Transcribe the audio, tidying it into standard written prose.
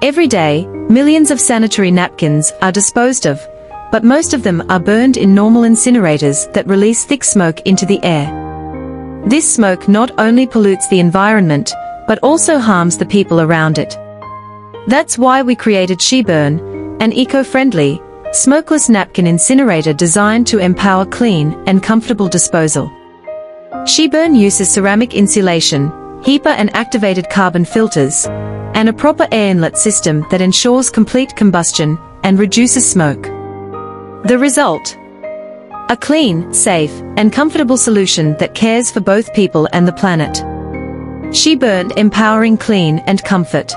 Every day, millions of sanitary napkins are disposed of, but most of them are burned in normal incinerators that release thick smoke into the air. This smoke not only pollutes the environment, but also harms the people around it. That's why we created SheBurn, an eco-friendly, smokeless napkin incinerator designed to empower clean and comfortable disposal. SheBurn uses ceramic insulation, HEPA and activated carbon filters, and a proper air inlet system that ensures complete combustion and reduces smoke. The result: a clean, safe, and comfortable solution that cares for both people and the planet. SheBurn, empowering clean and comfort.